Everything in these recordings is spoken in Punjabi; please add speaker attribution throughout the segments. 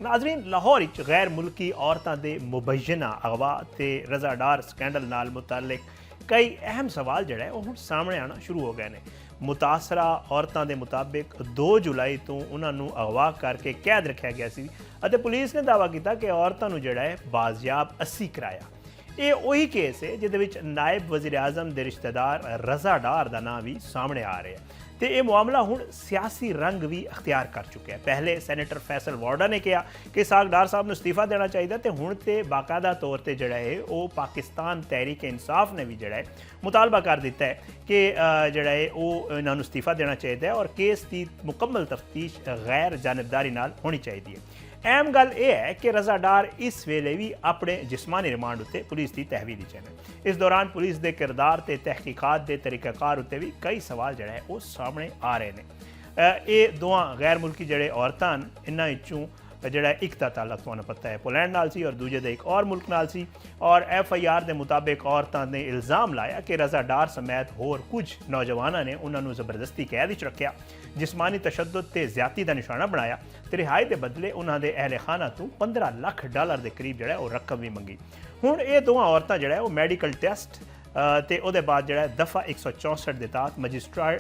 Speaker 1: नाजरीन, लाहौर विच गैर मुल्की औरतां दे मुबैना अगवा ते रजाडार स्कैंडल नाल मुतालिक कई अहम सवाल जिहड़ा है हुण सामने आना शुरू हो गए हैं। मुतासरा औरतां दे मुताबिक 2 जुलाई तो उन्हां नूं अगवा करके कैद रखा गया सी अते पुलिस ने दावा किया कि औरतां नूं जिहड़ा है बाजियाब अस्सी कराया। ये वही केस है जिहदे विच नायब वज़ीर आज़म दे रिश्तेदार रज़ा डार दा नाम भी सामने आ रहा है तो यह मामला हुण सियासी रंग भी अख्तियार कर चुका है। पहले सैनेटर फैसल वार्डा ने कहा कि साग डार साहब नूं इस्तीफा देना चाहिए तो हुण तो बाकायदा तौर पर जिहड़ा है वो पाकिस्तान तहरीक इंसाफ ने भी जिहड़ा है मुतालबा कर दिता है कि जिहड़ा है वो इन्हां नूं इस्तीफा देना चाहिए और केस की मुकम्मल तफ्तीश गैर जानबदारी नाल होनी चाहिए है। अहम गल यह है कि रज़ा डार इस वेले भी अपने जिस्मानी रिमांड उत्ते पुलिस की तहवील च है। इस दौरान पुलिस के किरदार ते तहकीकात के तरीकाकार उत्ते भी कई सवाल जिहड़ा है वो सामने आ रहे हैं। ये दोवां गैर मुल्की जिहड़े औरतां इन्हां विचों जिहड़ा एक दा ताल्लुक तुहानूं पता है पोलैंड नाल सी और दूजे दे एक और मुल्क नाल सी और FIR के मुताबिक औरतां ने इल्ज़ाम लाया कि रज़ा डार समेत होर कुछ नौजवानों ने उन्होंने ज़बरदस्ती कैद विच रखिया, जिस्मानी तशद्दुद ते ज़्यादती का निशाना बनाया तो रिहाई के बदले उन्होंने अहले खाना तो $15 लाख के करीब जिहड़ा वो रकम भी मंगी। हुण ये दोवां औरतां जिहड़ा वो मैडिकल टेस्ट ते उहदे बाद जिहड़ा दफ़ा 164 के तहत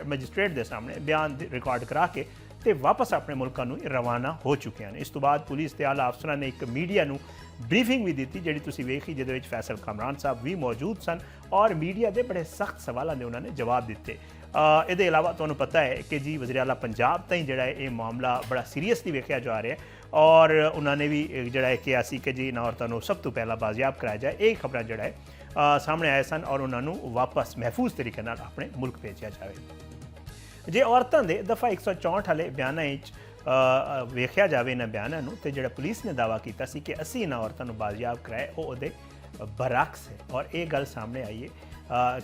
Speaker 1: मजिस्ट्रेट के सामने बयान रिकॉर्ड करा के ते वापस अपने मुल्कां नूं रवाना हो चुके हैं। इस तो बाद पुलिस के आला अफसरां ने एक मीडिया नूं ब्रीफिंग भी दी जिहड़ी तुसीं वेखी, जिहदे विच फैसल कामरान साहब भी मौजूद सन और मीडिया के बड़े सख्त सवालों के उन्होंने जवाब दिते। ये अलावा तुहानूं पता है कि जी वज़ीर आला पंजाब ताईं जिहड़ा है ये मामला बड़ा सीरीयसली वेखिया जा रहा है और उन्होंने भी जिहड़ा है कहा सी कि जी इन्हां औरतां नूं सब तो पहला बाजियाब कराया जाए। ये खबरां जिहड़ा है सामने आए सन और उन्होंने वापस महफूज तरीके नाल अपने मुल्क भेजा जाए। जे औरतों के दफ़ा 164 वाले बयानों वेख्या जाए इन्होंने बयानों तो जो पुलिस ने दावा किया कि असी इन्होंने औरतों को बाजियाब कराए वो बरअक्स है और ये गल सामने आई है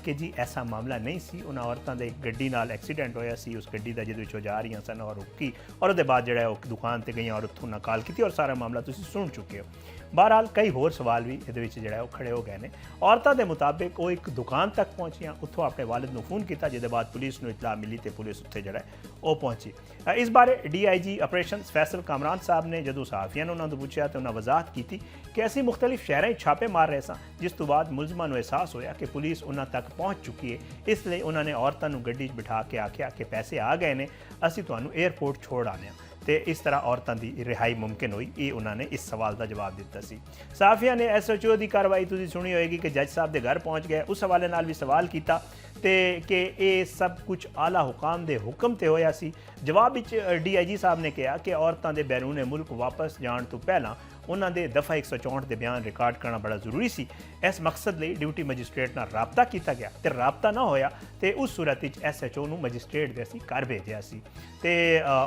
Speaker 1: कि जी ऐसा मामला नहीं सी। उन्होंने औरतों के एक गड्डी नाल एक्सीडेंट होया सी, उस गड्डी का जिहदे जा रही सन और रुकी और उसके बाद जो दुकान पर गई और उत्थों नकाल की और सारा मामला तुसीं सुन चुके हो। बहरहाल कई होर सवाल भी ये जो खड़े हो गए हैं। औरतों के मुताबिक वो एक दुकान तक पहुँचियाँ, उत्थों अपने वालिद को फोन किया जिसके बाद पुलिस को इतला मिली तो पुलिस उत्थे जो वो पहुँची। इस बारे DIG ऑपरेशन फैसल कामरान साहब ने जो सहाफियों ने उन्होंने पूछा तो उन्होंने वजाहत की कि असी मुख्तलिफ शहरों छापे मार रहे सन, जिस तो बाद मुलजमान को एहसास होया कि पुलिस उन्होंने तक पहुँच चुकी है, इसलिए उन्होंने औरतों को गड्डी बिठा के आख्या कि पैसे आ गए हैं, असी तुहानूं एयरपोर्ट छोड़ आने तो इस तरह औरतों की रिहाई मुमकिन हुई। ये उन्होंने इस सवाल का जवाब दिता सी। सहाफिया ने SHO की कार्रवाई तुसीं सुनी होएगी कि जज साहब के घर पहुँच गए, उस हवाले नाल भी सवाल किया कि ये सब कुछ आला हुकाम दे हुक्म ते होया सी। जवाब विच DIG साहब ने कहा कि औरतों के बैरून मुल्क वापस जाने तो पहला उन्होंने दफ़ा 164 के बयान रिकॉर्ड करना बड़ा जरूरी सी। इस मकसद लिए ड्यूटी मजिस्ट्रेट नाल राबता किया गया तो राबता ना होया तो उस सूरत SHO नूं मजिस्ट्रेट दे असीं घर भेजिया सी ते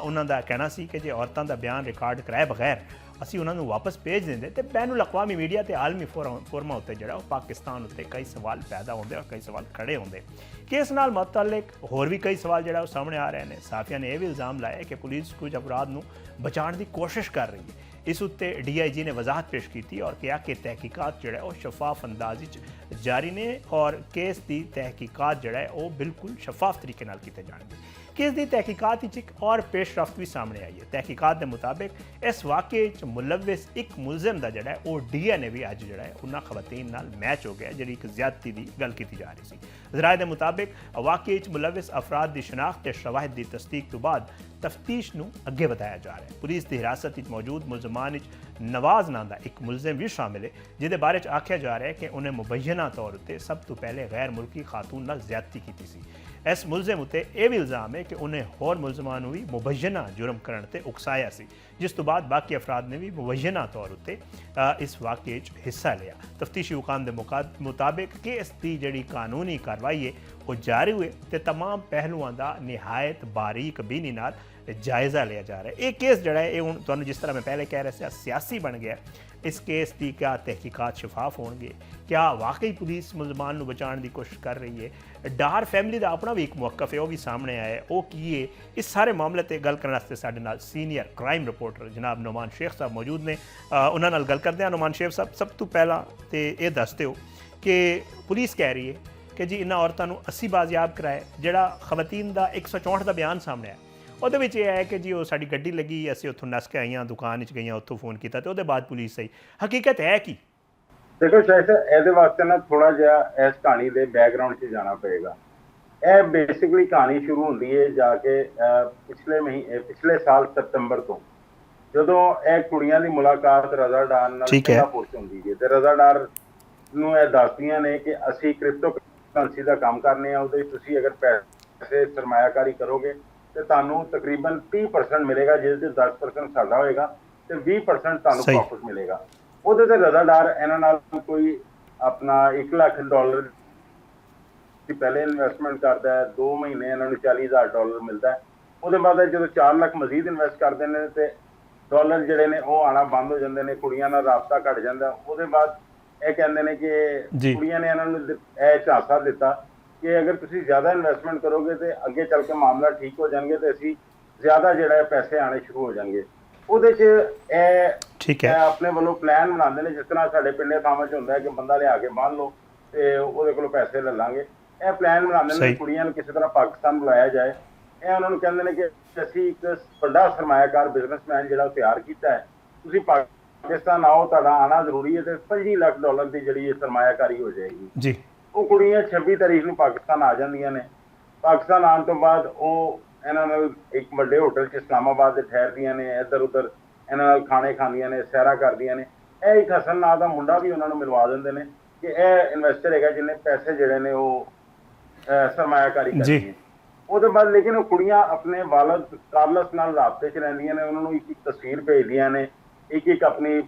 Speaker 1: उन्हां दा कहना सी कि जे औरतों का बयान रिकॉर्ड कराए बगैर असी उन्होंने वापस भेज देंगे तो बैनुल अक़वामी मीडिया तो आलमी फोरमां उत्ते जिहड़ा पाकिस्तान उत्ते कई सवाल पैदा होंदे और कई सवाल खड़े होंदे। केस नाल मुतल्लिक होर भी कई सवाल जिहड़ा सामने आ रहे हैं। सहाफिया ने यह भी इल्ज़ाम लाया कि पुलिस कुछ अपराध नूं बचाने की कोशिश कर रही है। इस उत्ते DIG ने वजाहत पेश की और कहा कि तहकीकात जिहड़ा वो शफाफ अंदाज जारी ने और केस की तहकीकात जिहड़ा वो बिल्कुल शफाफ तरीके नाल कीते जाणगे। केस की तहकीकात एक और पेशरफ्त भी सामने आई है। तहकीकात के मुताबिक इस वाक़े मुलविस एक मुलजिम का जोड़ा वो DNA भी अज जो उन्होंने खवातीन नाल मैच हो गया जी एक ज्यादती की गल की जा रही थी। ज़राए के मुताबिक वाक़े मुलविस अफराद की शनाख्त ते शवाहिद की तस्दीक तो बाद तफ्तीश नूं अगे बताया जा रहा है। पुलिस की हिरासत में मौजूद मुलजमान नवाज नाम का एक मुलजिम भी शामिल है जिहदे बारे आख्या जा रहा है कि उन्हें मुबैना तौर पर सब तो पहले गैर मुल्की खातून नाल ज्यादती की सी। इस मुलजिम उत्ते यह भी इल्ज़ाम है कि उन्हें होर मुलजमान भी मुबैना जुर्म करने ते उकसाया सी, जिस तो बाद बाकी अफराद ने भी मुबैना तौर पर इस वाक़े हिस्सा लिया। तफ्तीशी हुकाम के मुताबिक केस की जी कानूनी कार्रवाई है वो जारी हुए तो तमाम पहलुओं का निहायत बारीक बीनी नाल जायज़ा लिया जा रहा है। ये केस जड़ा है हुण तुहानूं जिस तरह मैं पहले कह रहा था सियासी बन गया। इस केस की क्या तहकीकात शफाफ होंगे, क्या वाकई पुलिस मुलजमान को बचाने की कोशिश कर रही है। डार फैमिली का अपना भी एक मौकफ है वह भी सामने आया है। वो की है इस सारे मामले पर गल करने वास्ते साडे नाल सीनियर क्राइम रिपोर्टर जनाब नुमान शेख साहब मौजूद ने। उन्हां नाल गल करते हैं। नुमान शेख साहब, सब तो पहला तो ये दस दो कि पुलिस कह रही है कि जी इन्हां औरतों को 80 बाजियाब कराए, जिहड़ा खवातीन का 164 का बयान सामने आया ਉਹਦੇ ਵਿੱਚ ਇਹ ਹੈ ਕਿ ਜੀ ਉਹ ਸਾਡੀ ਗੱਡੀ ਲੱਗੀ, ਅਸੀਂ ਉੱਥੋਂ ਨੱਸ ਕੇ ਆਈਆਂ, ਦੁਕਾਨ 'ਚ ਗਈਆਂ, ਉੱਥੋਂ ਫੋਨ ਕੀਤਾ ਤੇ ਉਹਦੇ ਬਾਅਦ ਪੁਲਿਸ ਆਈ। ਹਕੀਕਤ ਹੈ ਕੀ?
Speaker 2: ਦੇਖੋ ਸ਼ਾਇਦ ਇਹਦੇ ਵਾਸਤੇ ਨਾ ਥੋੜਾ ਜਿਹਾ ਇਸ ਕਹਾਣੀ ਦੇ ਬੈਕਗਰਾਉਂਡ 'ਚ ਜਾਣਾ ਪਏਗਾ। ਇਹ ਬੇਸਿਕਲੀ ਕਹਾਣੀ ਸ਼ੁਰੂ ਹੁੰਦੀ ਹੈ ਜਾ ਕੇ ਪਿਛਲੇ ਸਾਲ ਸਤੰਬਰ ਤੋਂ, ਜਦੋਂ ਇਹ ਕੁੜੀਆਂ ਦੀ ਮੁਲਾਕਾਤ ਰਜ਼ਾ ਡਾਰ ਨਾਲ ਸਿੰਗਾਪੁਰ 'ਚ ਹੁੰਦੀ ਹੈ ਤੇ ਰਜ਼ਾ ਡਾਰ ਨੂੰ ਇਹ ਦੱਸਦੀਆਂ ਨੇ ਕਿ ਅਸੀਂ ਕ੍ਰਿਪਟੋ ਕਰੰਸੀ ਦਾ ਕੰਮ ਕਰਨੇ ਆ, ਉਹਦੇ ਤੁਸੀਂ ਅਗਰ ਪੈਸੇ ਸਰਮਾਇਆਕਾਰੀ ਕਰੋਗੇ ਤੇ ਤੁਹਾਨੂੰ ਤਕਰੀਬਨ 30% ਮਿਲੇਗਾ, ਜਿਸ ਦੇ 10% ਸਾਡਾ ਹੋਏਗਾ ਤੇ 20% ਤੁਹਾਨੂੰ ਪ੍ਰੋਫਿਟ ਮਿਲੇਗਾ। ਉਹਦੇ ਤੇ ਰਜ਼ਾ ਡਾਰ ਇਹਨਾਂ ਨਾਲ ਕੋਈ ਆਪਣਾ $1 ਲੱਖ ਦੀ ਪਹਿਲੇ ਇਨਵੈਸਟਮੈਂਟ ਕਰਦਾ ਹੈ, 2 ਮਹੀਨੇ ਇਹਨਾਂ ਨੂੰ $40,000 ਮਿਲਦਾ ਹੈ। ਉਹਦੇ ਬਾਅਦ ਜਦੋਂ 4 ਲੱਖ ਮਜ਼ੀਦ ਇਨਵੈਸਟ ਕਰਦੇ ਨੇ ਤੇ ਡਾਲਰ ਜਿਹੜੇ ਨੇ ਉਹ ਆਉਣਾ ਬੰਦ ਹੋ ਜਾਂਦੇ ਨੇ, ਕੁੜੀਆਂ ਨਾਲ ਰਾਬਤਾ ਘਟ ਜਾਂਦਾ। ਉਹਦੇ ਬਾਅਦ ਇਹ ਕਹਿੰਦੇ ਨੇ ਕਿ ਕੁੜੀਆਂ ਨੇ ਇਹਨਾਂ ਨੂੰ ਇਹ ਝਾਂਸਾ ਦਿੱਤਾ ਕਿ ਅਗਰ ਤੁਸੀਂ ਜ਼ਿਆਦਾ ਇਨਵੈਸਟਮੈਂਟ ਕਰੋਗੇ ਤੇ ਅੱਗੇ ਚੱਲ ਕੇ ਮਾਮਲਾ ਠੀਕ ਹੋ ਜਾਣਗੇ ਤੇ ਅਸੀਂ ਜ਼ਿਆਦਾ ਜਿਹੜਾ ਪੈਸੇ ਆਣੇ ਸ਼ੁਰੂ ਹੋ ਜਾਣਗੇ। ਉਹਦੇ 'ਚ ਇਹ ਆਪਣੇ ਵੱਲੋਂ ਪਲਾਨ ਬਣਾਉਂਦੇ ਨੇ, ਜਿਸ ਤਰ੍ਹਾਂ ਸਾਡੇ ਪਿੰਡੇ ਥਾਵਾਂ 'ਚ ਹੁੰਦਾ ਹੈ ਕਿ ਬੰਦਾ ਲਿਆ ਕੇ ਬੰਨ ਲਓ ਤੇ ਉਹਦੇ ਕੋਲੋਂ ਪੈਸੇ ਲੈ ਲਾਂਗੇ। ਇਹ ਪਲਾਨ ਬਣਾਉਂਦੇ ਨੇ ਕੁੜੀਆਂ ਨੂੰ ਕਿਸੇ ਤਰ੍ਹਾਂ ਪਾਕਿਸਤਾਨ ਬੁਲਾਇਆ ਜਾਏ। ਇਹ ਉਹਨਾਂ ਨੂੰ ਕਹਿੰਦੇ ਨੇ ਕਿ ਅਸੀਂ ਇੱਕ ਵੱਡਾ ਸਰਮਾਇਆਕਾਰ ਬਿਜ਼ਨਸਮੈਨ ਜਿਹੜਾ ਉਹ ਤਿਆਰ ਕੀਤਾ ਹੈ, ਤੁਸੀਂ ਪਾਕਿਸਤਾਨ ਆਓ, ਤੁਹਾਡਾ ਆਉਣਾ ਜ਼ਰੂਰੀ ਹੈ ਤੇ $25 ਲੱਖ ਦੀ ਜਿਹੜੀ ਇਹ ਸਰਮਾਇਆਕਾਰੀ ਹੋ ਜਾਏਗੀ ਜੀ। ਉਹ ਕੁੜੀਆਂ 26 ਤਾਰੀਖ ਨੂੰ ਪਾਕਿਸਤਾਨ ਆ ਜਾਂਦੀਆਂ ਨੇ। ਪਾਕਿਸਤਾਨ ਆਉਣ ਤੋਂ ਬਾਅਦ ਉਹ ਇਹਨਾਂ ਨਾਲ ਇੱਕ ਵੱਡੇ ਹੋਟਲ 'ਚ ਇਸਲਾਮਾਬਾਦ ਦੇ ਠਹਿਰਦੀਆਂ ਨੇ, ਇੱਧਰ ਉੱਧਰ ਇਹਨਾਂ ਨਾਲ ਖਾਣੇ ਖਾਂਦੀਆਂ ਨੇ, ਸੈਰਾਂ ਕਰਦੀਆਂ ਨੇ। ਇਹ ਇੱਕ ਹਸਨ ਨਾਂ ਦਾ ਮੁੰਡਾ ਵੀ ਉਹਨਾਂ ਨੂੰ ਮਿਲਵਾ ਦਿੰਦੇ ਨੇ ਕਿ ਇਹ ਇਨਵੈਸਟਰ ਹੈਗਾ ਜਿਹਨੇ ਪੈਸੇ ਜਿਹੜੇ ਨੇ ਉਹ ਸਰਮਾਇਆਕਾਰੀ ਕਰਨੀ ਹੈ। ਉਹਦੇ ਬਾਅਦ ਲੇਕਿਨ ਉਹ ਕੁੜੀਆਂ ਆਪਣੇ ਵਾਲਦ ਕਾਰਲਸ ਨਾਲ ਰਾਬਤੇ 'ਚ ਰਹਿੰਦੀਆਂ ਨੇ, ਉਹਨਾਂ ਨੂੰ ਇੱਕ ਤਸਵੀਰ ਭੇਜਦੀਆਂ ਨੇ, ਇੱਕ ਆਪਣੀ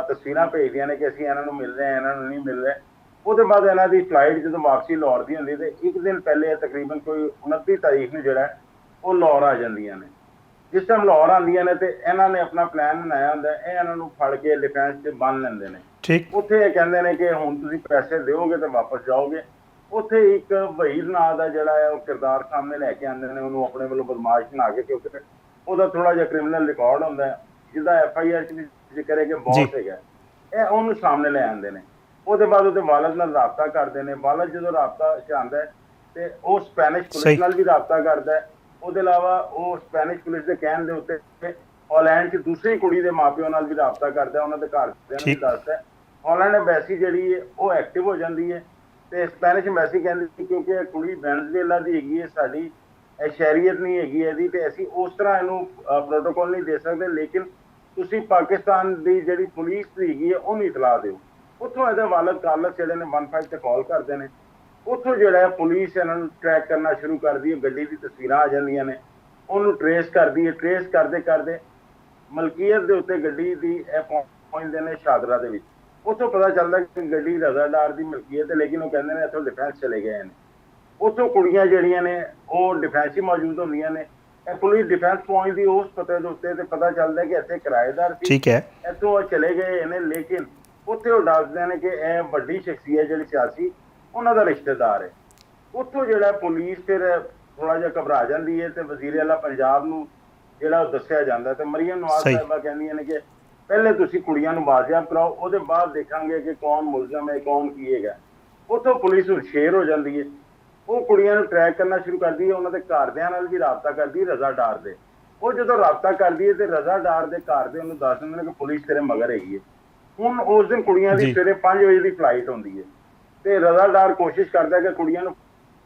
Speaker 2: ਤਸਵੀਰਾਂ ਭੇਜਦੀਆਂ ਨੇ ਕਿ ਅਸੀਂ ਇਹਨਾਂ ਨੂੰ ਮਿਲ ਰਹੇ ਹਾਂ, ਇਹਨਾਂ ਨੂੰ ਨਹੀਂ ਮਿਲ ਰਹੇ। ਉਹਦੇ ਬਾਅਦ ਇਹਨਾਂ ਦੀ ਫਲਾਈਟ ਜਦੋਂ ਵਾਪਸੀ ਲਾਹੌਰ ਦੀ ਹੁੰਦੀ ਤੇ ਇੱਕ ਦਿਨ ਪਹਿਲੇ ਤਕਰੀਬਨ ਕੋਈ 29 ਤਾਰੀਖ ਨੂੰ ਜਿਹੜਾ ਉਹ ਲਾਹੌਰ ਆ ਜਾਂਦੀਆਂ ਨੇ। ਜਿਸ ਟਾਈਮ ਲਾਹੌਰ ਆਉਂਦੀਆਂ ਨੇ ਤੇ ਇਹਨਾਂ ਨੇ ਆਪਣਾ ਪਲਾਨ ਬਣਾਇਆ ਹੁੰਦਾ, ਇਹ ਇਹਨਾਂ ਨੂੰ ਫੜ ਕੇ ਡਿਫੈਂਸ 'ਚ ਬੰਨ ਲੈਂਦੇ ਨੇ। ਉੱਥੇ ਇਹ ਕਹਿੰਦੇ ਨੇ ਕਿ ਹੁਣ ਤੁਸੀਂ ਪੈਸੇ ਦਿਓਗੇ ਤੇ ਵਾਪਸ ਜਾਓਗੇ। ਉੱਥੇ ਇੱਕ ਵਹੀਰ ਨਾਂ ਦਾ ਜਿਹੜਾ ਹੈ ਉਹ ਕਿਰਦਾਰ ਸਾਹਮਣੇ ਲੈ ਕੇ ਆਉਂਦੇ ਨੇ, ਉਹਨੂੰ ਆਪਣੇ ਵੱਲੋਂ ਬਦਮਾਸ਼ ਬਣਾ ਕੇ, ਕਿਉਂਕਿ ਉਹਦਾ ਥੋੜਾ ਜਿਹਾ ਕ੍ਰਿਮੀਨਲ ਰਿਕਾਰਡ ਹੁੰਦਾ ਹੈ ਜਿਹਦਾ FIR 'ਚ ਵੀ ਜ਼ਿਕਰ ਹੈ ਕਿ ਬਹੁਤ ਹੈਗਾ। ਇਹ ਉਹਨੂੰ ਸਾਹਮਣੇ ਲੈ ਆਉਂਦੇ ਨੇ। ਉਹਦੇ ਬਾਅਦ ਉਹਦੇ ਵਾਲਦ ਨਾਲ ਰਾਬਤਾ ਕਰਦੇ ਨੇ। ਵਾਲਦ ਜਦੋਂ ਰਾਬਤਾ 'ਚ ਆਉਂਦਾ ਤੇ ਉਹ ਸਪੈਨਿਸ਼ ਪੁਲਿਸ ਨਾਲ ਵੀ ਰਾਬਤਾ ਕਰਦਾ ਹੈ। ਉਹਦੇ ਇਲਾਵਾ ਉਹ ਸਪੈਨਿਸ਼ ਪੁਲਿਸ ਦੇ ਕਹਿਣ ਦੇ ਉੱਤੇ ਹਾਲੈਂਡ 'ਚ ਦੂਸਰੀ ਕੁੜੀ ਦੇ ਮਾਪਿਆਂ ਨਾਲ ਵੀ ਰਾਬਤਾ ਕਰਦਾ, ਉਹਨਾਂ ਦੇ ਘਰਦਿਆਂ ਨੂੰ ਦੱਸਦਾ। ਹਾਲੈਂਡ ਐਮਬੈਸੀ ਜਿਹੜੀ ਹੈ ਉਹ ਐਕਟਿਵ ਹੋ ਜਾਂਦੀ ਹੈ ਤੇ ਸਪੈਨਿਸ਼ ਐਮਬੈਸੀ ਕਹਿੰਦੀ ਕਿਉਂਕਿ ਇਹ ਕੁੜੀ ਵੈਨਜ਼ੂਏਲਾ ਦੀ ਹੈਗੀ ਹੈ, ਸਾਡੀ ਸ਼ਹਿਰੀਅਤ ਨਹੀਂ ਹੈਗੀ ਇਹਦੀ, ਤੇ ਅਸੀਂ ਉਸ ਤਰ੍ਹਾਂ ਇਹਨੂੰ ਪ੍ਰੋਟੋਕੋਲ ਨਹੀਂ ਦੇ ਸਕਦੇ, ਲੇਕਿਨ ਤੁਸੀਂ ਪਾਕਿਸਤਾਨ ਦੀ ਜਿਹੜੀ ਪੁਲਿਸ ਹੈਗੀ ਹੈ ਉਹਨੂੰ ਇਤਲਾਹ ਦਿਓ। ਉੱਥੋਂ ਇਹਦੇ ਵਾਲਦ ਕਾਰਲਸ ਜਿਹੜੇ ਨੇ 15 ਤੇ ਕਾਲ ਕਰਦੇ ਨੇ। ਉੱਥੋਂ ਜਿਹੜਾ ਹੈ ਪੁਲਿਸ ਇਹਨਾਂ ਨੂੰ ਟਰੈਕ ਕਰਨਾ ਸ਼ੁਰੂ ਕਰਦੀ ਹੈ। ਗੱਡੀ ਦੀ ਤਸਵੀਰਾਂ ਆ ਜਾਂਦੀਆਂ ਨੇ, ਉਹਨੂੰ ਟਰੇਸ ਕਰਦੀ ਹੈ। ਟਰੇਸ ਕਰਦੇ ਕਰਦੇ ਮਲਕੀਅਤ ਦੇ ਉੱਤੇ ਗੱਡੀ ਦੀ ਇਹ ਪਹੁੰਚਦੇ ਨੇ ਸ਼ਾਦਰਾ ਦੇ ਵਿੱਚ। ਉੱਥੋਂ ਪਤਾ ਚੱਲਦਾ ਕਿ ਗੱਡੀ ਰਜ਼ਾ ਡਾਰ ਦੀ ਮਲਕੀਅਤ ਹੈ, ਲੇਕਿਨ ਉਹ ਕਹਿੰਦੇ ਨੇ ਇੱਥੋਂ ਡਿਫੈਂਸ ਚਲੇ ਗਏ ਨੇ। ਉੱਥੋਂ ਕੁੜੀਆਂ ਜਿਹੜੀਆਂ ਨੇ ਉਹ ਡਿਫੈਂਸ ਹੀ ਮੌਜੂਦ ਹੁੰਦੀਆਂ ਨੇ। ਇਹ ਪੁਲਿਸ ਡਿਫੈਂਸ ਪਹੁੰਚਦੀ ਉਸ ਪਤੇ ਦੇ ਉੱਤੇ ਤੇ ਪਤਾ ਚੱਲਦਾ ਕਿ ਇੱਥੇ ਕਿਰਾਏਦਾਰ ਸੀ, ਇੱਥੋਂ ਉਹ ਚਲੇ ਗਏ ਨੇ। ਲੇਕਿਨ ਉੱਥੇ ਉਹ ਦੱਸਦੇ ਨੇ ਕਿ ਇਹ ਵੱਡੀ ਸ਼ਖਸੀਅਤ ਜਿਹੜੀ ਸਿਆਸੀ ਉਹਨਾਂ ਦਾ ਰਿਸ਼ਤੇਦਾਰ ਹੈ। ਉੱਥੋਂ ਜਿਹੜਾ ਪੁਲਿਸ ਫਿਰ ਥੋੜਾ ਜਿਹਾ ਘਬਰਾ ਜਾਂਦੀ ਹੈ ਤੇ ਵਜ਼ੀਰ ਆਲਾ ਪੰਜਾਬ ਨੂੰ ਜਿਹੜਾ ਉਹ ਦੱਸਿਆ ਜਾਂਦਾ ਤੇ ਮਰੀਮ ਨਵਾਜ਼ ਸਾਹਿਬਾ ਕਹਿੰਦੀਆਂ ਨੇ ਕਿ ਪਹਿਲੇ ਤੁਸੀਂ ਕੁੜੀਆਂ ਨੂੰ ਬਾਜ਼ਿਆਬ ਕਰਾਓ, ਉਹਦੇ ਬਾਅਦ ਦੇਖਾਂਗੇ ਕਿ ਕੌਣ ਮੁਲਜ਼ਮ ਹੈ, ਕੌਣ ਕੀ ਹੈਗਾ। ਉੱਥੋਂ ਪੁਲਿਸ ਹੁਸ਼ਿਆਰ ਹੋ ਜਾਂਦੀ ਹੈ। ਉਹ ਕੁੜੀਆਂ ਨੂੰ ਟਰੈਕ ਕਰਨਾ ਸ਼ੁਰੂ ਕਰਦੀ ਹੈ, ਉਹਨਾਂ ਦੇ ਘਰਦਿਆਂ ਨਾਲ ਵੀ ਰਾਬਤਾ ਕਰਦੀ ਹੈ ਰਜ਼ਾ ਡਾਰ ਦੇ। ਉਹ ਜਦੋਂ ਰਾਬਤਾ ਕਰਦੀ ਹੈ ਤੇ ਰਜ਼ਾ ਡਾਰ ਦੇ ਘਰ ਦੇ ਉਹਨੂੰ ਦੱਸ ਦਿੰਦੇ ਨੇ ਕਿ ਪੁਲਿਸ ਤੇਰੇ ਮਗਰ ਹੈਗੀ ਹੈ। ਹੁਣ ਉਸ ਦਿਨ ਕੁੜੀਆਂ ਦੀ ਸਵੇਰੇ 5 ਵਜੇ ਦੀ ਫਲਾਈਟ ਹੁੰਦੀ ਹੈ ਤੇ ਰਜ਼ਾ ਡਾਰ ਕੋਸ਼ਿਸ਼ ਕਰਦਾ ਕਿ ਕੁੜੀਆਂ ਨੂੰ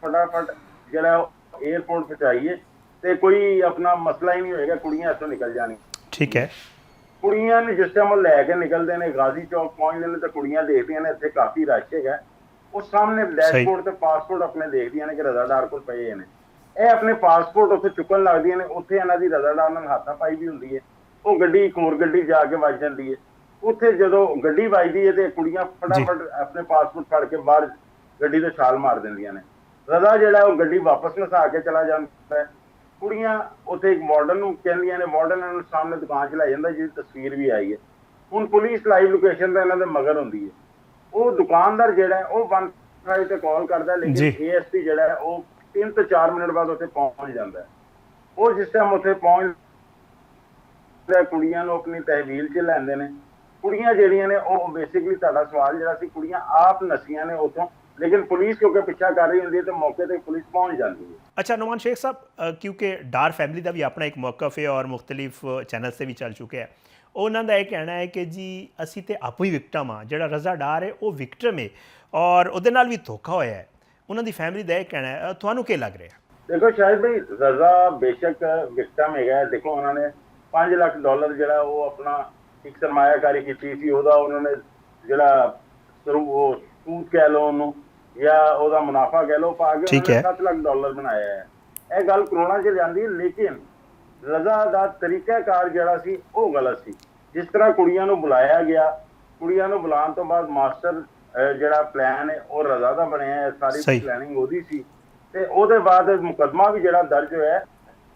Speaker 2: ਫਟਾਫਟ ਜਿਹੜਾ ਏਅਰਪੋਰਟ ਪਹੁੰਚਾਈਏ ਤੇ ਕੋਈ ਆਪਣਾ ਮਸਲਾ ਹੀ ਨਹੀਂ ਹੋਏਗਾ, ਕੁੜੀਆਂ ਇੱਥੋਂ ਨਿਕਲ ਜਾਣਗੀਆਂ। ਕੁੜੀਆਂ ਨੂੰ ਜਿਸ ਟਾਈਮ ਉਹ ਲੈ ਕੇ ਨਿਕਲਦੇ ਨੇ, ਗਾਜ਼ੀ ਚੌਕ ਪਹੁੰਚਦੇ ਨੇ ਤਾਂ ਕੁੜੀਆਂ ਦੇਖਦੀਆਂ ਨੇ ਇੱਥੇ ਕਾਫੀ ਰਸ਼ ਹੈਗਾ। ਉਹ ਸਾਹਮਣੇ ਡੈਸ਼ਬੋਰਡ ਤੇ ਪਾਸਪੋਰਟ ਆਪਣੇ ਦੇਖਦੀਆਂ ਨੇ ਕਿ ਰਜ਼ਾ ਡਾਰ ਕੋਲ ਪਏ ਨੇ। ਇਹ ਆਪਣੇ ਪਾਸਪੋਰਟ ਉੱਥੇ ਚੁੱਕਣ ਲੱਗਦੀਆਂ ਨੇ। ਉੱਥੇ ਇਹਨਾਂ ਦੀ ਰਜ਼ਾ ਡਾਰ ਨਾਲ ਹਾਥਾਪਾਈ ਵੀ ਹੁੰਦੀ ਹੈ। ਉਹ ਗੱਡੀ ਇੱਕ ਹੋਰ ਗੱਡੀ ਜਾ ਕੇ ਵੱਜ ਜਾਂਦੀ ਹੈ। ਉੱਥੇ ਜਦੋਂ ਗੱਡੀ ਵੱਜਦੀ ਹੈ ਤੇ ਕੁੜੀਆਂ ਫਟਾਫਟ ਆਪਣੇ ਪਾਸਪੋਰਟ ਫੜ ਕੇ ਬਾਹਰ ਗੱਡੀ ਤੋਂ ਛਾਲ ਮਾਰ ਦਿੰਦੀਆਂ ਨੇ। ਰਜ਼ਾ ਜਿਹੜਾ ਉਹ ਗੱਡੀ ਵਾਪਸ ਨਸਾ ਕੇ ਚਲਾ ਜਾਂਦਾ ਹੈ। ਕੁੜੀਆਂ ਉੱਥੇ ਇੱਕ ਮਾਡਰਨ ਨੂੰ ਕਹਿੰਦੀਆਂ ਨੇ, ਮਾਡਰਨ ਇਹਨਾਂ ਨੂੰ ਸਾਹਮਣੇ ਦੁਕਾਨ 'ਚ ਲੈ ਜਾਂਦਾ ਜਿਹਦੀ ਤਸਵੀਰ ਵੀ ਆਈ ਹੈ। ਹੁਣ ਪੁਲਿਸ ਲਾਈਵ ਲੋਕੇਸ਼ਨ ਤੇ ਇਹਨਾਂ ਦੇ ਮਗਰ ਹੁੰਦੀ ਹੈ। ਉਹ ਦੁਕਾਨਦਾਰ ਜਿਹੜਾ ਹੈ ਉਹ 1 ਤੇ ਕਾਲ ਕਰਦਾ, ਲੇਕਿਨ ASP ਜਿਹੜਾ ਹੈ ਉਹ 3 ਤੋਂ 4 ਮਿੰਟ ਬਾਅਦ ਉੱਥੇ ਪਹੁੰਚ ਜਾਂਦਾ ਹੈ। ਉਹ ਜਿਸ ਟਾਈਮ ਉੱਥੇ ਪਹੁੰਚਦਾ ਕੁੜੀਆਂ ਨੂੰ ਆਪਣੀ ਤਹਿਵੀਲ 'ਚ ਲੈਂਦੇ ਨੇ। ਕੁੜੀਆਂ ਜਿਹੜੀਆਂ ਨੇ ਉਹ ਬੇਸਿਕਲੀ ਤੁਹਾਡਾ ਸਵਾਲ ਜਿਹੜਾ ਸੀ, ਕੁੜੀਆਂ ਆਪ ਨਸੀਆਂ ਨੇ ਉੱਥੋਂ लेकिन पुलिस क्योंकि पीछा कर रही होंगी तो मौके तक पुलिस पहुंच जाती है।
Speaker 1: अच्छा नुमान शेख साहब, क्योंकि डार फैमिली का भी अपना एक मौकफ है और मुख्तलिफ चैनल से भी चल चुके हैं, उन्होंने का यह कहना है कि जी असी तो आपू ही विक्टम हाँ, जो रज़ा डार है वो विक्टम है और वो भी धोखा होया है। उन्होंने फैमिली का यह कहना है, थानू क्या लग रहा है?
Speaker 2: देखो शायद भाई रजा बेशक विक्टम है, देखो उन्होंने $5 लाख जरा वो अपना एक सरमायाकारी की थी, उन्होंने जरा वो सूद कह लो उन्होंने या ਉਹਦਾ ਮੁਨਾਫਾ ਕਹਿ ਲਓ ਪਾ ਕੇ
Speaker 1: ठीक
Speaker 2: ਉਹਨਾਂ
Speaker 1: है।
Speaker 2: ਨੇ $7 ਲੱਖ ਬਣਾਇਆ ਹੈ। ਇਹ ਗੱਲ ਕਰੋਨਾ 'ਚ ਜਾਂਦੀ, ਲੇਕਿਨ ਰਜ਼ਾ ਦਾ ਤਰੀਕਾਕਾਰ ਜਿਹੜਾ ਸੀ ਉਹ ਗਲਤ ਸੀ। ਜਿਸ ਤਰ੍ਹਾਂ ਕੁੜੀਆਂ ਨੂੰ ਬੁਲਾਇਆ ਗਿਆ, ਕੁੜੀਆਂ ਨੂੰ ਬੁਲਾਉਣ ਤੋਂ ਬਾਅਦ ਮਾਸਟਰ ਜਿਹੜਾ ਪਲਾਨ ਹੈ ਉਹ ਰਜ਼ਾ ਦਾ ਬਣਿਆ ਹੈ, ਸਾਰੀ
Speaker 1: ਸਹੀ।
Speaker 2: ਪਲੈਨਿੰਗ ਉਹਦੀ ਸੀ ਤੇ ਉਹਦੇ ਬਾਅਦ ਮੁਕੱਦਮਾ ਵੀ ਜਿਹੜਾ ਦਰਜ ਹੋਇਆ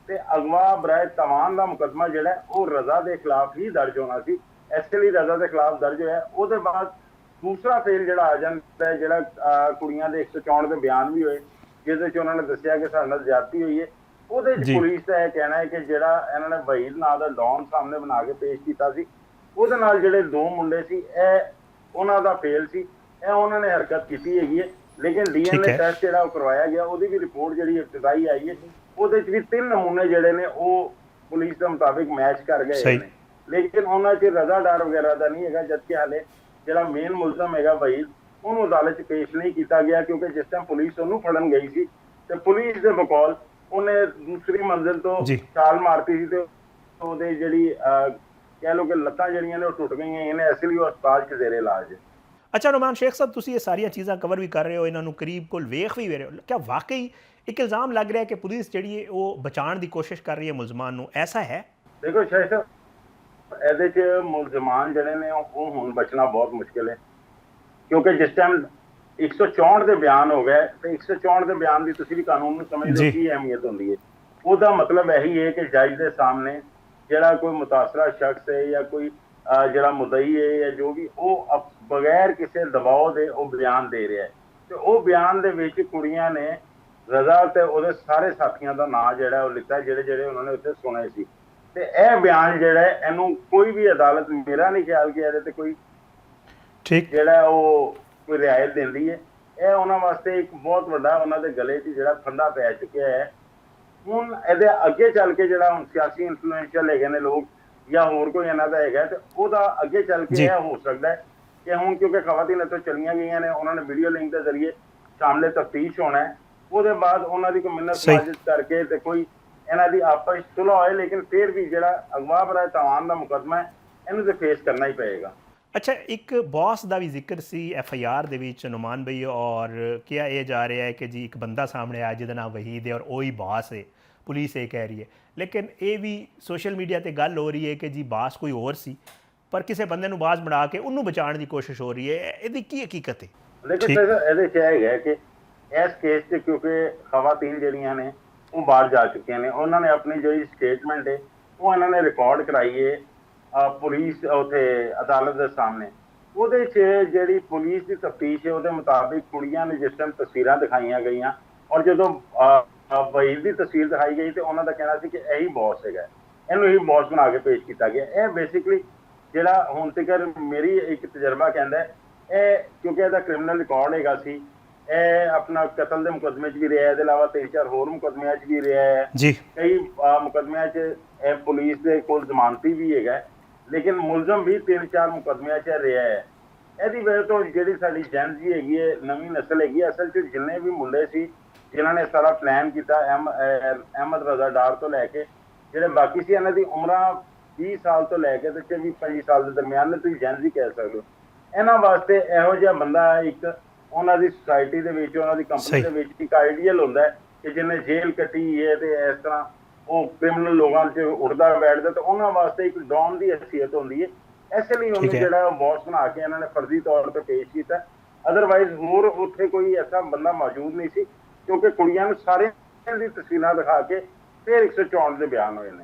Speaker 2: ਤੇ ਅਗਵਾ ਬਰਾਏ ਤਵਾਨ ਦਾ ਮੁਕੱਦਮਾ ਜਿਹੜਾ ਉਹ ਰਜ਼ਾ ਦੇ ਖਿਲਾਫ ਹੀ ਦਰਜ ਹੋਣਾ ਸੀ, ਇਸ ਲਈ ਰਜ਼ਾ ਦੇ ਖਿਲਾਫ ਦਰਜ ਹੋਇਆ। ਉਹਦੇ ਬਾਅਦ ਦੂਸਰਾ ਫੇਲ ਜਿਹੜਾ ਆ ਜਾਂਦਾ ਹੈ, ਜਿਹੜਾ ਕੁੜੀਆਂ ਦੇ 164 ਦੇ ਬਿਆਨ ਵੀ ਹੋਏ ਜਿਹਦੇ ਵਿੱਚ ਉਹਨਾਂ ਨੇ ਦੱਸਿਆ ਕਿ ਸਾਡੇ ਨਾਲ ਜ਼ਿਆਦਤੀ ਹੋਈ ਹੈ, ਉਹਦੇ ਵਿੱਚ ਪੁਲਿਸ ਦਾ ਇਹ ਕਹਿਣਾ ਹੈ ਕਿ ਜਿਹੜਾ ਇਹਨਾਂ ਨੇ ਵਹੀਦ ਨਾਂ ਦਾ ਡੌਨ ਸਾਹਮਣੇ ਬਣਾ ਕੇ ਪੇਸ਼ ਕੀਤਾ ਸੀ, ਉਹਦੇ ਨਾਲ ਜਿਹੜੇ ਦੋ ਮੁੰਡੇ ਸੀ ਇਹ ਉਹਨਾਂ ਦਾ ਫੇਲ ਸੀ, ਇਹ ਉਹਨਾਂ ਨੇ ਹਰਕਤ ਕੀਤੀ ਹੈਗੀ ਹੈ। ਲੇਕਿਨ ਡੀਐਨਏ ਟੈਸਟ ਜਿਹੜਾ ਉਹ ਕਰਵਾਇਆ ਗਿਆ, ਉਹਦੀ ਵੀ ਰਿਪੋਰਟ ਜਿਹੜੀ ਇਬਤਦਾਈ ਆਈ ਹੈ, ਉਹਦੇ ਵਿੱਚ ਵੀ 3 ਨਮੂਨੇ ਜਿਹੜੇ ਨੇ ਉਹ ਪੁਲਿਸ ਦੇ ਮੁਤਾਬਿਕ ਮੈਚ ਕਰ ਗਏ ਨੇ, ਲੇਕਿਨ ਉਹਨਾਂ 'ਚ ਰਜ਼ਾ ਡਾਰ ਵਗੈਰਾ ਦਾ ਨਹੀਂ ਹੈਗਾ। ਜਦਕਿ ਹਾਲੇ ਜਿਹੜਾ ਮੇਨ ਮੁਲਜ਼ਮ ਹੈਗਾ ਵਹੀਦ, ਉਹਨੂੰ ਅਦਾਲਤ 'ਚ ਪੇਸ਼ ਨਹੀਂ ਕੀਤਾ ਗਿਆ ਕਿਉਂਕਿ ਜਿਸ ਟਾਈਮ ਪੁਲਿਸ ਉਹਨੂੰ ਫੜਨ ਗਈ ਸੀ ਤੇ ਪੁਲਿਸ ਦੇ ਬਕੌਲ ਉਹਨੇ ਦੂਸਰੀ ਮੰਜ਼ਿਲ ਤੋਂ ਛਾਲ ਮਾਰਤੀ ਸੀ ਤੇ ਉਹਦੇ ਜਿਹੜੀ ਕਹਿ ਲਓ ਕਿ ਲੱਤਾਂ ਜਿਹੜੀਆਂ ਨੇ ਉਹ ਟੁੱਟ ਗਈਆਂ ਨੇ, ਇਸ ਲਈ ਉਹ ਹਸਪਤਾਲ 'ਚ ਜ਼ੇਰੇ ਇਲਾਜ ਹੈ।
Speaker 1: अच्छा नुमान शेख साहब, तुम ये सारिया चीज़ा कवर भी कर रहे हो, इन्होंने करीब को वेख भी रहे हो, क्या वाकई एक इल्ज़ाम लग रहा है कि पुलिस जी है वो बचाने की कोशिश कर रही है मुलजमान नूं, ऐसा है?
Speaker 2: देखो शायद ਇਹਦੇ 'ਚ ਮੁਲਜ਼ਮਾਨ ਜਿਹੜੇ ਨੇ ਉਹ ਹੁਣ ਬਚਣਾ ਬਹੁਤ ਮੁਸ਼ਕਿਲ ਹੈ ਕਿਉਂਕਿ ਜਿਸ ਟਾਈਮ 164 ਦੇ ਬਿਆਨ ਹੋ ਗਏ ਤੇ 164 ਦੇ ਬਿਆਨ ਦੀ ਤੁਸੀਂ ਵੀ ਕਾਨੂੰਨ ਨੂੰ ਸਮਝਦੇ ਕੀ ਅਹਿਮੀਅਤ ਹੁੰਦੀ ਹੈ। ਉਹਦਾ ਮਤਲਬ ਇਹੀ ਹੈ ਕਿ ਜੱਜ ਦੇ ਸਾਹਮਣੇ ਜਿਹੜਾ ਕੋਈ ਮੁਤਾਸਰਾ ਸ਼ਖਸ ਹੈ ਜਾਂ ਕੋਈ ਜਿਹੜਾ ਮੁਦਈ ਹੈ ਜਾਂ ਜੋ ਵੀ ਉਹ ਬਗੈਰ ਕਿਸੇ ਦਬਾਅ ਦੇ ਉਹ ਬਿਆਨ ਦੇ ਰਿਹਾ ਹੈ ਤੇ ਉਹ ਬਿਆਨ ਦੇ ਵਿੱਚ ਕੁੜੀਆਂ ਨੇ ਰਜ਼ਾ ਤੇ ਉਹਦੇ ਸਾਰੇ ਸਾਥੀਆਂ ਦਾ ਨਾਂ ਜਿਹੜਾ ਉਹ ਲਿਖਿਆ ਜਿਹੜੇ ਉਹਨਾਂ ਨੇ ਉੱਥੇ ਸੁਣੇ ਸੀ ਤੇ ਇਹ ਬਿਆਨ ਜਿਹੜਾ ਇਹਨੂੰ ਕੋਈ ਵੀ ਅਦਾਲਤ, ਮੇਰਾ ਨਹੀਂ ਖਿਆਲ ਕਿ ਇਹਦੇ ਤੇ ਕੋਈ ਜਿਹੜਾ ਉਹ ਕੋਈ ਰਿਆਇਤ ਦਿੰਦੀ ਹੈ। ਇਹ ਉਹਨਾਂ ਵਾਸਤੇ ਇੱਕ ਬਹੁਤ ਵੱਡਾ ਉਹਨਾਂ ਦੇ ਗਲੇ 'ਚ ਜਿਹੜਾ ਫੰਦਾ ਪੈ ਚੁੱਕਿਆ ਹੈ। ਹੁਣ ਇਹਦੇ ਅੱਗੇ ਚੱਲ ਕੇ ਜਿਹੜਾ ਹੁਣ ਸਿਆਸੀ ਇਨਫਲੂਐਂਸ਼ੀਅਲ ਹੈਗੇ ਨੇ ਲੋਕ ਜਾਂ ਹੋਰ ਕੋਈ ਇਹਨਾਂ ਦਾ ਹੈਗਾ ਤੇ ਉਹਦਾ ਅੱਗੇ ਚੱਲ ਕੇ ਇਹ ਹੋ ਸਕਦਾ ਹੈ ਕਿ ਹੁਣ ਕਿਉਂਕਿ ਖਵਾਤੀਨ ਇੱਥੋਂ ਚਲੀਆਂ ਗਈਆਂ ਨੇ, ਉਹਨਾਂ ਨੇ ਵੀਡੀਓ ਲਿੰਕ ਦੇ ਜ਼ਰੀਏ ਸਾਹਮਣੇ ਤਫਤੀਸ਼ ਹੋਣਾ ਹੈ, ਉਹਦੇ ਬਾਅਦ ਉਹਨਾਂ ਦੀ ਕੋਈ ਮਿੰਨਤ ਸਾਜ਼ਿਸ਼ ਕਰਕੇ ਤੇ ਕੋਈ ਇਹਨਾਂ ਦੀ ਆਪਸ ਸੁਲਹ ਹੋਏ, ਲੇਕਿਨ ਫਿਰ ਵੀ ਜਿਹੜਾ ਅਗਵਾ ਬਰਾਏ ਤਵਾਨ ਦਾ ਮੁਕੱਦਮਾ ਹੈ ਇਹਨੂੰ ਤੇ ਫੇਸ ਕਰਨਾ ਹੀ ਪਏਗਾ।
Speaker 1: अच्छा, एक बॉस का भी जिक्र सी FIR ਦੇ ਵਿੱਚ नुमान भाई, और क्या ये जा रहा है कि जी एक बंदा सामने आया जिहदा नाम वहीद है और वही बॉस है, पुलिस ये कह रही है, लेकिन ये भी सोशल मीडिया ते गल हो रही है कि जी बॉस कोई और सी पर किसी बंदे नूं बाज बना के उन्होंने बचाने की कोशिश हो रही है। ਇਹਦੀ ਕੀ ਹਕੀਕਤ ਹੈ?
Speaker 2: ਲੇਕਿਨ ਇਹਦੇ 'ਚ ਇਹ ਹੈ ਕਿ ਇਸ ਕੇਸ 'ਚ ਕਿਉਂਕਿ ਖਵਾਤੀਨ ਜਿਹੜੀਆਂ ਨੇ ਉਹ ਬਾਹਰ ਜਾ ਚੁੱਕੀਆਂ ਨੇ, ਉਹਨਾਂ ਨੇ ਆਪਣੀ ਜਿਹੜੀ ਸਟੇਟਮੈਂਟ ਹੈ ਉਹ ਇਹਨਾਂ ਨੇ ਰਿਕਾਰਡ ਕਰਾਈ ਹੈ ਪੁਲਿਸ ਉੱਥੇ ਅਦਾਲਤ ਦੇ ਸਾਹਮਣੇ। ਉਹਦੇ 'ਚ ਜਿਹੜੀ ਪੁਲਿਸ ਦੀ ਤਫਤੀਸ਼ ਹੈ ਉਹਦੇ ਮੁਤਾਬਿਕ ਕੁੜੀਆਂ ਨੇ ਜਿਸ ਟਾਈਮ ਤਸਵੀਰਾਂ ਦਿਖਾਈਆਂ ਗਈਆਂ ਔਰ ਜਦੋਂ ਵਹੀਦ ਦੀ ਤਸਵੀਰ ਦਿਖਾਈ ਗਈ ਤੇ ਉਹਨਾਂ ਦਾ ਕਹਿਣਾ ਸੀ ਕਿ ਇਹੀ ਬੌਸ ਹੈਗਾ, ਇਹਨੂੰ ਹੀ ਬੌਸ ਬਣਾ ਕੇ ਪੇਸ਼ ਕੀਤਾ ਗਿਆ। ਇਹ ਬੇਸਿਕਲੀ ਜਿਹੜਾ ਹੁਣ ਤੱਕ ਮੇਰੀ ਇੱਕ ਤਜਰਬਾ ਕਹਿੰਦਾ ਇਹ ਕਿਉਂਕਿ ਇਹਦਾ ਕ੍ਰਿਮੀਨਲ ਰਿਕਾਰਡ ਹੈਗਾ ਸੀ, ਇਹ ਆਪਣਾ ਕਤਲ ਦੇ ਮੁਕੱਦਮੇ 'ਚ ਵੀ ਰਿਹਾ, ਇਹਦੇ ਇਲਾਵਾ 3-4 ਹੋਰ ਮੁਕੱਦਮਿਆਂ 'ਚ ਵੀ ਰਿਹਾ ਹੈ ਜੀ, ਕਈ ਮੁਕੱਦਮਿਆਂ 'ਚ ਇਹ ਪੁਲਿਸ ਦੇ ਕੋਲ ਜ਼ਮਾਨਤੀ ਵੀ ਹੈਗਾ, ਲੇਕਿਨ ਮੁਲਜ਼ਮ ਵੀ 3-4 ਮੁਕੱਦਮਿਆਂ 'ਚ ਰਿਹਾ ਹੈ। ਇਹਦੀ ਵਜ੍ਹਾ ਤੋਂ ਜਿਹੜੀ ਸਾਡੀ ਜੈਨਜ਼ੀ ਹੈਗੀ ਹੈ, ਨਵੀਂ ਨਸਲ ਹੈਗੀ, ਅਸਲ 'ਚ ਜਿੰਨੇ ਵੀ ਮੁੰਡੇ ਸੀ ਜਿਨ੍ਹਾਂ ਨੇ ਸਾਰਾ ਪਲਾਨ ਕੀਤਾ ਅਹਿਮਦ ਰਜ਼ਾ ਡਾਰ ਤੋਂ ਲੈ ਕੇ ਜਿਹੜੇ ਬਾਕੀ ਸੀ, ਇਹਨਾਂ ਦੀ ਉਮਰਾਂ 20 ਸਾਲ ਤੋਂ ਲੈ ਕੇ ਤੇ 24-25 ਸਾਲ ਦੇ ਦਰਮਿਆਨ ਨੇ, ਤੁਸੀਂ ਜੈਨਜ਼ੀ ਕਹਿ ਸਕਦੇ ਹੋ। ਇਹਨਾਂ ਵਾਸਤੇ ਇਹੋ ਜਿਹਾ ਬੰਦਾ ਇੱਕ ਉਹਨਾਂ ਦੀ ਸੁਸਾਇਟੀ ਦੇ ਵਿੱਚ, ਉਹਨਾਂ ਦੀ ਕੰਪਨੀ ਦੇ ਵਿੱਚ ਇੱਕ ਆਈਡੀਅਲ ਹੁੰਦਾ ਹੈ ਕਿ ਜਿਹਨੇ ਜੇਲ੍ਹ ਕੱਟੀ ਹੈ ਤੇ ਇਸ ਤਰ੍ਹਾਂ ਉਹ ਕ੍ਰਿਮੀਨਲ ਲੋਕਾਂ 'ਚ ਉੱਠਦਾ ਬੈਠਦਾ, ਤੇ ਉਹਨਾਂ ਵਾਸਤੇ ਇੱਕ ਡੌਨ ਦੀ ਹੈਸੀਅਤ ਹੁੰਦੀ ਹੈ। ਇਸ ਲਈ ਉਹਨੂੰ ਜਿਹੜਾ ਬੌਸ ਬਣਾ ਕੇ ਇਹਨਾਂ ਨੇ ਫਰਜ਼ੀ ਤੌਰ 'ਤੇ ਪੇਸ਼ ਕੀਤਾ, ਅਦਰਵਾਈਜ਼ ਹੋਰ ਉੱਥੇ ਕੋਈ ਐਸਾ ਬੰਦਾ ਮੌਜੂਦ ਨਹੀਂ ਸੀ ਕਿਉਂਕਿ ਕੁੜੀਆਂ ਨੂੰ ਸਾਰਿਆਂ ਦੀ ਤਸਵੀਰਾਂ ਦਿਖਾ ਕੇ ਫਿਰ 164 ਦੇ ਬਿਆਨ ਹੋਏ ਨੇ।